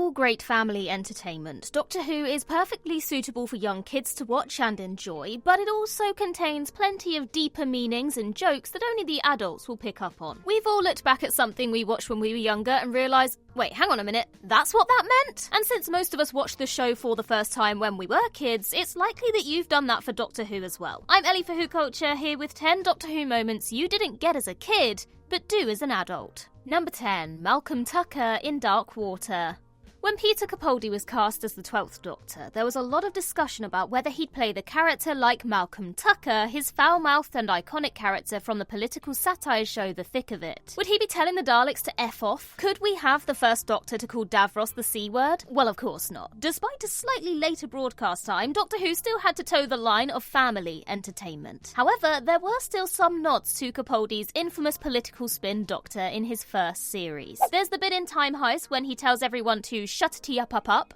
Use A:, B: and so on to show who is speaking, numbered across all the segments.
A: all great family entertainment, Doctor Who is perfectly suitable for young kids to watch and enjoy, but it also contains plenty of deeper meanings and jokes that only the adults will pick up on. We've all looked back at something we watched when we were younger and realised, wait, hang on a minute, that's what that meant? And since most of us watched the show for the first time when we were kids, it's likely that you've done that for Doctor Who as well. I'm Ellie for Who Culture, here with 10 Doctor Who moments you didn't get as a kid, but do as an adult. Number 10. Malcolm Tucker in Dark Water. When Peter Capaldi was cast as the 12th Doctor, there was a lot of discussion about whether he'd play the character like Malcolm Tucker, his foul-mouthed and iconic character from the political satire show The Thick of It. Would he be telling the Daleks to F off? Could we have the first Doctor to call Davros the C-word? Well, of course not. Despite a slightly later broadcast time, Doctor Who still had to toe the line of family entertainment. However, there were still some nods to Capaldi's infamous political spin Doctor in his first series. There's the bit in Time Heist when he tells everyone to shut-a-tee up,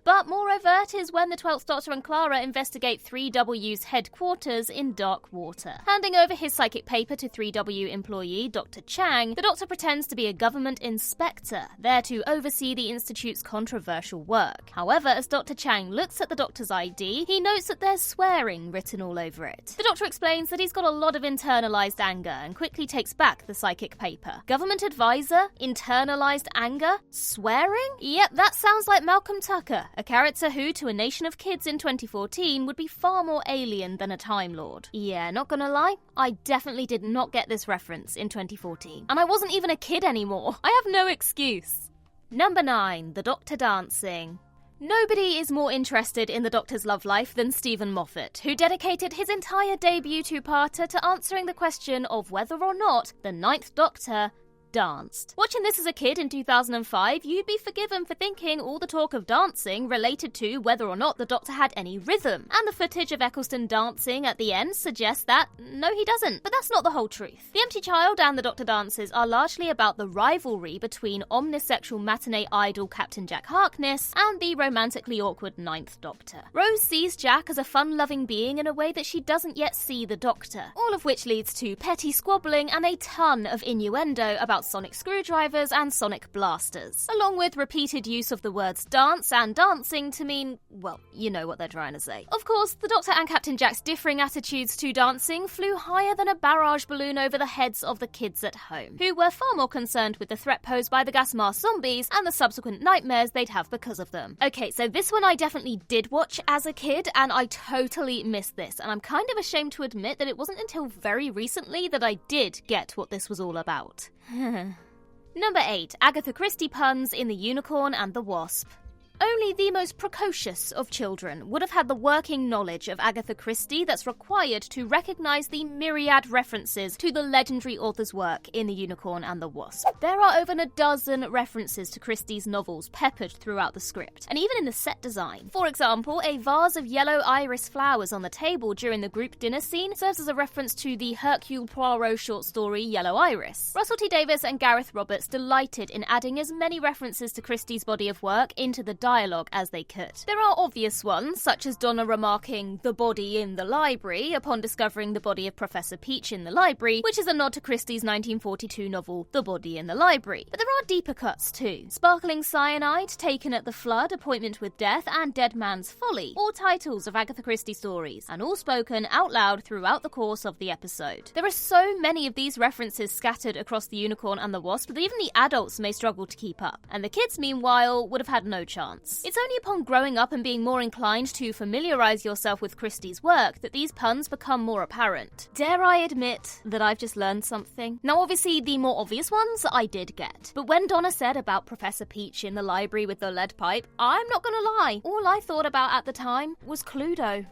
A: but more overt is when the 12th Doctor and Clara investigate 3W's headquarters in Dark Water. Handing over his psychic paper to 3W employee Dr. Chang, the Doctor pretends to be a government inspector, there to oversee the Institute's controversial work. However, as Dr. Chang looks at the Doctor's ID, he notes that there's swearing written all over it. The Doctor explains that he's got a lot of internalized anger and quickly takes back the psychic paper. Government advisor? Internalized anger? Swearing? Yep, that sounds like Malcolm Tucker, a character who, to a nation of kids in 2014, would be far more alien than a Time Lord. Yeah, not gonna lie, I definitely did not get this reference in 2014. And I wasn't even a kid anymore. I have no excuse. Number 9. The Doctor dancing. Nobody is more interested in the Doctor's love life than Stephen Moffat, who dedicated his entire debut two-parter to answering the question of whether or not the 9th Doctor danced. Watching this as a kid in 2005, you'd be forgiven for thinking all the talk of dancing related to whether or not the Doctor had any rhythm, and the footage of Eccleston dancing at the end suggests that, no he doesn't. But that's not the whole truth. The Empty Child and the Doctor dances are largely about the rivalry between omnisexual matinee idol Captain Jack Harkness and the romantically awkward 9th Doctor. Rose sees Jack as a fun-loving being in a way that she doesn't yet see the Doctor, all of which leads to petty squabbling and a ton of innuendo about sonic screwdrivers and sonic blasters, along with repeated use of the words dance and dancing to mean, well, you know what they're trying to say. Of course, the Doctor and Captain Jack's differing attitudes to dancing flew higher than a barrage balloon over the heads of the kids at home, who were far more concerned with the threat posed by the gas mask zombies and the subsequent nightmares they'd have because of them. Okay, so this one I definitely did watch as a kid, and I totally missed this, and I'm kind of ashamed to admit that it wasn't until very recently that I did get what this was all about. Number 8. Agatha Christie puns in The Unicorn and the Wasp. Only the most precocious of children would have had the working knowledge of Agatha Christie that's required to recognise the myriad references to the legendary author's work in The Unicorn and the Wasp. There are over a dozen references to Christie's novels peppered throughout the script, and even in the set design. For example, a vase of yellow iris flowers on the table during the group dinner scene serves as a reference to the Hercule Poirot short story Yellow Iris. Russell T Davies and Gareth Roberts delighted in adding as many references to Christie's body of work into the dialogue as they could. There are obvious ones, such as Donna remarking "the body in the library" upon discovering the body of Professor Peach in the library, which is a nod to Christie's 1942 novel The Body in the Library. But there are deeper cuts too. Sparkling Cyanide, Taken at the Flood, Appointment with Death, and Dead Man's Folly, all titles of Agatha Christie stories, and all spoken out loud throughout the course of the episode. There are so many of these references scattered across The Unicorn and the Wasp that even the adults may struggle to keep up, and the kids, meanwhile, would have had no chance. It's only upon growing up and being more inclined to familiarise yourself with Christie's work that these puns become more apparent. Dare I admit that I've just learned something? Now obviously the more obvious ones I did get, but when Donna said about Professor Peach in the library with the lead pipe, I'm not gonna lie, all I thought about at the time was Cluedo.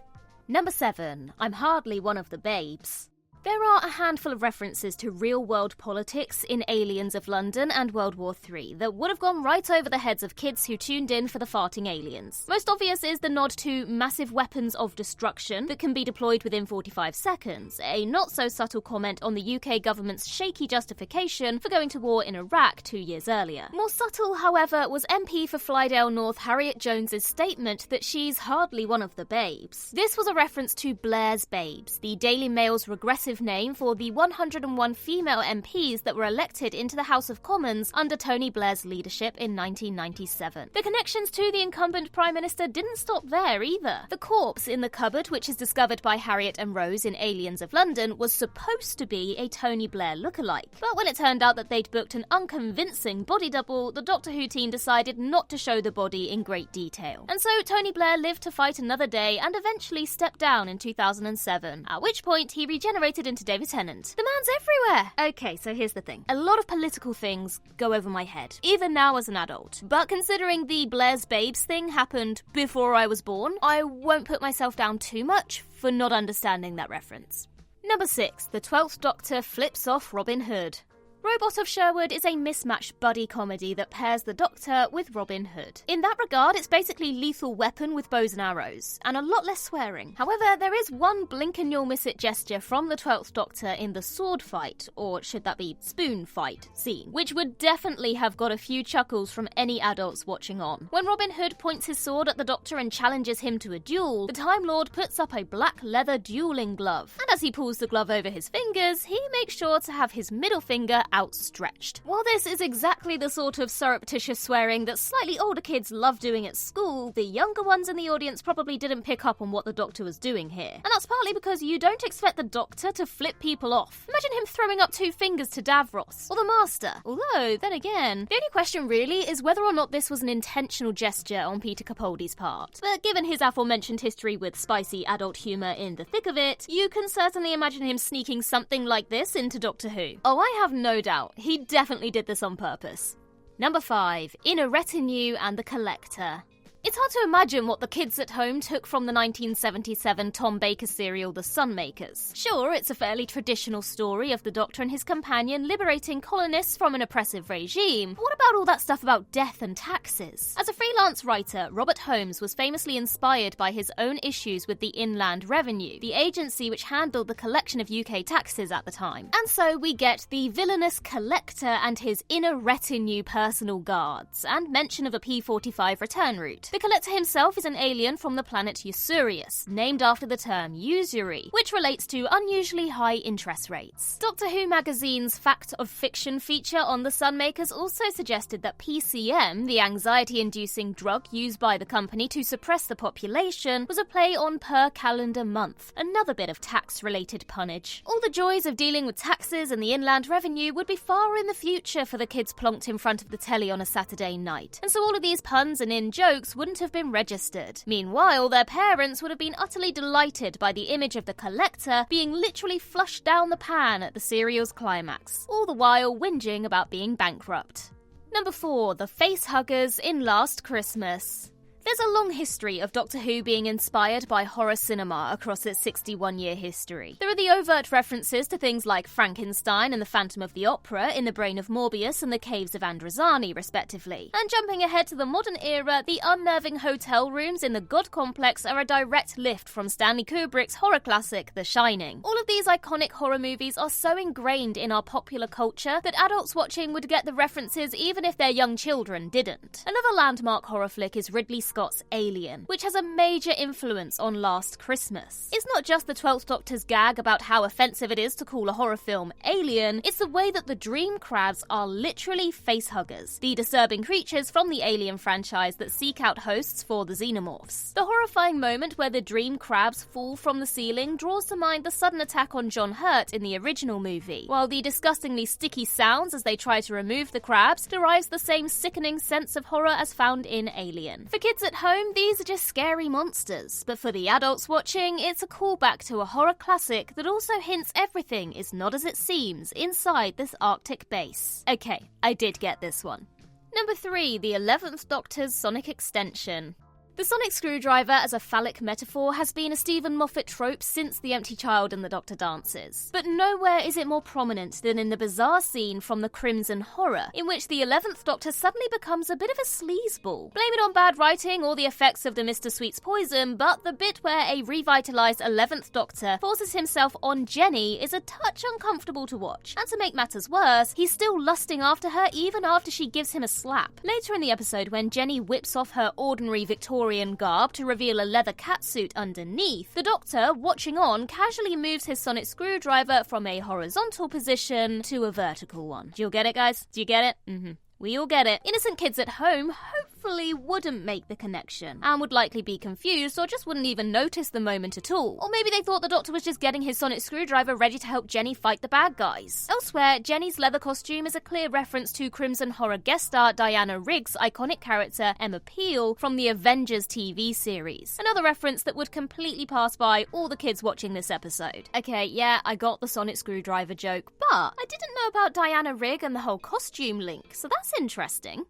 A: Number 7. I'm hardly one of the babes. There are a handful of references to real-world politics in Aliens of London and World War III that would have gone right over the heads of kids who tuned in for the farting aliens. Most obvious is the nod to massive weapons of destruction that can be deployed within 45 seconds, a not-so-subtle comment on the UK government's shaky justification for going to war in Iraq 2 years earlier. More subtle, however, was MP for Flydale North Harriet Jones's statement that she's hardly one of the babes. This was a reference to Blair's Babes, the Daily Mail's regressive alternative name for the 101 female MPs that were elected into the House of Commons under Tony Blair's leadership in 1997. The connections to the incumbent Prime Minister didn't stop there either. The corpse in the cupboard, which is discovered by Harriet and Rose in Aliens of London, was supposed to be a Tony Blair lookalike. But when it turned out that they'd booked an unconvincing body double, the Doctor Who team decided not to show the body in great detail. And so Tony Blair lived to fight another day and eventually stepped down in 2007, at which point he regenerated into David Tennant. The man's everywhere! Okay, so here's the thing. A lot of political things go over my head, even now as an adult. But considering the Blair's Babes thing happened before I was born, I won't put myself down too much for not understanding that reference. Number 6. The 12th Doctor flips off Robin Hood. Robot of Sherwood is a mismatched buddy comedy that pairs the Doctor with Robin Hood. In that regard, it's basically Lethal Weapon with bows and arrows, and a lot less swearing. However, there is one blink and you'll miss it gesture from the 12th Doctor in the sword fight, or should that be spoon fight, scene, which would definitely have got a few chuckles from any adults watching on. When Robin Hood points his sword at the Doctor and challenges him to a duel, the Time Lord puts up a black leather dueling glove, and as he pulls the glove over his fingers, he makes sure to have his middle finger outstretched. While this is exactly the sort of surreptitious swearing that slightly older kids love doing at school, the younger ones in the audience probably didn't pick up on what the Doctor was doing here. And that's partly because you don't expect the Doctor to flip people off. Imagine him throwing up 2 fingers to Davros, or the Master. Although, then again, the only question really is whether or not this was an intentional gesture on Peter Capaldi's part. But given his aforementioned history with spicy adult humour in the thick of it, you can certainly imagine him sneaking something like this into Doctor Who. Oh, I have no doubt. He definitely did this on purpose. Number 5. In a Retinue and the Collector. It's hard to imagine what the kids at home took from the 1977 Tom Baker serial The Sunmakers. Sure, it's a fairly traditional story of the Doctor and his companion liberating colonists from an oppressive regime, but what about all that stuff about death and taxes? As a freelance writer, Robert Holmes was famously inspired by his own issues with the Inland Revenue, the agency which handled the collection of UK taxes at the time. And so we get the villainous Collector and his inner retinue personal guards, and mention of a P-45 return route. The Collector himself is an alien from the planet Usurious, named after the term usury, which relates to unusually high interest rates. Doctor Who magazine's Fact of Fiction feature on the Sunmakers also suggested that PCM, the anxiety-inducing drug used by the company to suppress the population, was a play on per calendar month, another bit of tax-related punnage. All the joys of dealing with taxes and the Inland Revenue would be far in the future for the kids plonked in front of the telly on a Saturday night, and so all of these puns and in-jokes wouldn't have been registered. Meanwhile, their parents would have been utterly delighted by the image of the Collector being literally flushed down the pan at the serial's climax, all the while whinging about being bankrupt. Number 4. The Facehuggers in Last Christmas. There's a long history of Doctor Who being inspired by horror cinema across its 61-year history. There are the overt references to things like Frankenstein and the Phantom of the Opera in the brain of Morbius and the caves of Androzani, respectively. And jumping ahead to the modern era, the unnerving hotel rooms in the God Complex are a direct lift from Stanley Kubrick's horror classic, The Shining. All of these iconic horror movies are so ingrained in our popular culture that adults watching would get the references even if their young children didn't. Another landmark horror flick is Ridley Scott's Alien, which has a major influence on Last Christmas. It's not just the 12th Doctor's gag about how offensive it is to call a horror film alien, it's the way that the dream crabs are literally facehuggers, the disturbing creatures from the Alien franchise that seek out hosts for the xenomorphs. The horrifying moment where the dream crabs fall from the ceiling draws to mind the sudden attack on John Hurt in the original movie, while the disgustingly sticky sounds as they try to remove the crabs derives the same sickening sense of horror as found in Alien. For kids at home, these are just scary monsters, but for the adults watching, it's a callback to a horror classic that also hints everything is not as it seems inside this Arctic base. Okay, I did get this one. Number 3, the 11th Doctor's sonic extension. The sonic screwdriver as a phallic metaphor has been a Stephen Moffat trope since The Empty Child and the Doctor Dances. But nowhere is it more prominent than in the bizarre scene from The Crimson Horror, in which the 11th Doctor suddenly becomes a bit of a sleazeball. Blame it on bad writing or the effects of the Mr. Sweet's poison, but the bit where a revitalised 11th Doctor forces himself on Jenny is a touch uncomfortable to watch. And to make matters worse, he's still lusting after her even after she gives him a slap. Later in the episode, when Jenny whips off her ordinary Victorian Victorian garb to reveal a leather catsuit underneath, the Doctor, watching on, casually moves his sonic screwdriver from a horizontal position to a vertical one. Do you get it, guys? Do you get it? We all get it. Innocent kids at home hopefully wouldn't make the connection and would likely be confused or just wouldn't even notice the moment at all. Or maybe they thought the Doctor was just getting his sonic screwdriver ready to help Jenny fight the bad guys. Elsewhere, Jenny's leather costume is a clear reference to Crimson Horror guest star Diana Rigg's iconic character Emma Peel from the Avengers TV series. Another reference that would completely pass by all the kids watching this episode. Okay, yeah, I got the sonic screwdriver joke, but I didn't know about Diana Rigg and the whole costume link, so that's interesting.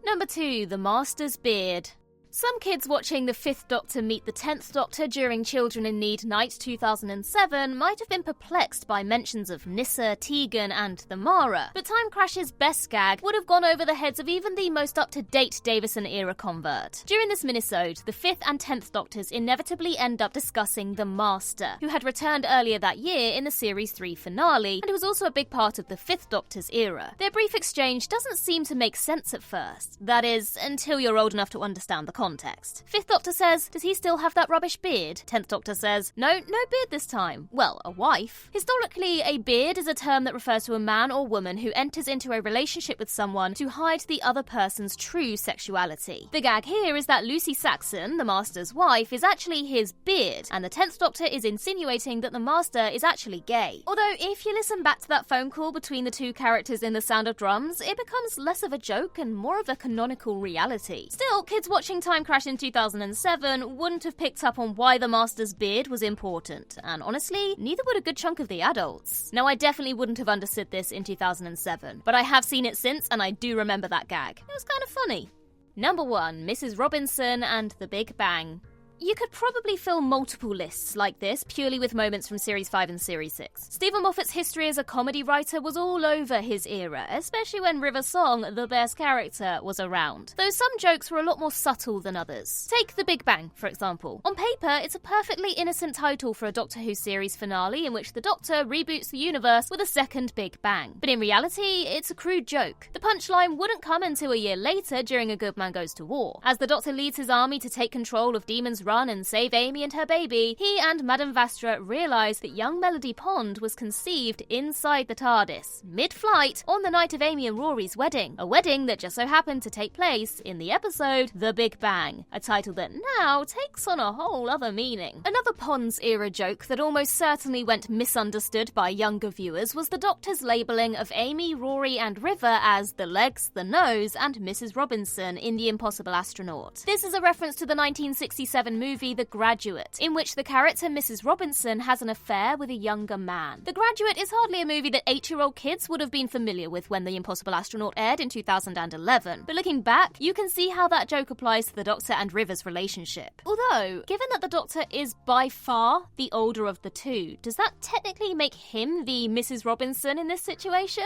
A: Number 2, the Master's beard. Some kids watching the 5th Doctor meet the 10th Doctor during Children in Need Night 2007 might have been perplexed by mentions of Nyssa, Tegan and the Mara, but Time Crash's best gag would have gone over the heads of even the most up-to-date Davison-era convert. During this minisode, the 5th and 10th Doctors inevitably end up discussing the Master, who had returned earlier that year in the Series 3 finale, and who was also a big part of the 5th Doctor's era. Their brief exchange doesn't seem to make sense at first. That is, until you're old enough to understand the context. 5th Doctor says, does he still have that rubbish beard? 10th Doctor says, no beard this time. Well, a wife. Historically, a beard is a term that refers to a man or woman who enters into a relationship with someone to hide the other person's true sexuality. The gag here is that Lucy Saxon, the Master's wife, is actually his beard, and the 10th Doctor is insinuating that the Master is actually gay. Although, if you listen back to that phone call between the two characters in The Sound of Drums, it becomes less of a joke and more of a canonical reality. Still, kids watching Time Crash in 2007 wouldn't have picked up on why the Master's beard was important, and honestly, neither would a good chunk of the adults. Now, I definitely wouldn't have understood this in 2007, but I have seen it since and I do remember that gag. It was kind of funny. Number 1, Mrs. Robinson and the Big Bang. You could probably fill multiple lists like this purely with moments from Series 5 and Series 6. Stephen Moffat's history as a comedy writer was all over his era, especially when River Song, the best character, was around. Though some jokes were a lot more subtle than others. Take The Big Bang, for example. On paper, it's a perfectly innocent title for a Doctor Who series finale in which the Doctor reboots the universe with a second Big Bang. But in reality, it's a crude joke. The punchline wouldn't come until a year later during A Good Man Goes to War. As the Doctor leads his army to take control of Demon's Run and save Amy and her baby, he and Madame Vastra realise that young Melody Pond was conceived inside the TARDIS, mid-flight, on the night of Amy and Rory's wedding. A wedding that just so happened to take place in the episode The Big Bang, a title that now takes on a whole other meaning. Another Ponds-era joke that almost certainly went misunderstood by younger viewers was the Doctor's labelling of Amy, Rory and River as the legs, the nose, and Mrs. Robinson in The Impossible Astronaut. This is a reference to the 1967 movie The Graduate, in which the character Mrs. Robinson has an affair with a younger man. The Graduate is hardly a movie that 8-year-old kids would have been familiar with when The Impossible Astronaut aired in 2011, but looking back, you can see how that joke applies to the Doctor and River's relationship. Although, given that the Doctor is by far the older of the two, does that technically make him the Mrs. Robinson in this situation?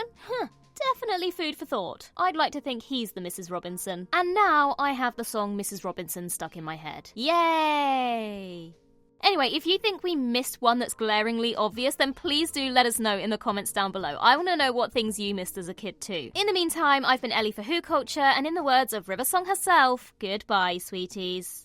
A: Definitely food for thought. I'd like to think he's the Mrs. Robinson. And now I have the song Mrs. Robinson stuck in my head. Yay! Anyway, if you think we missed one that's glaringly obvious, then please do let us know in the comments down below. I want to know what things you missed as a kid too. In the meantime, I've been Ellie for Who Culture, and in the words of River Song herself, goodbye, sweeties.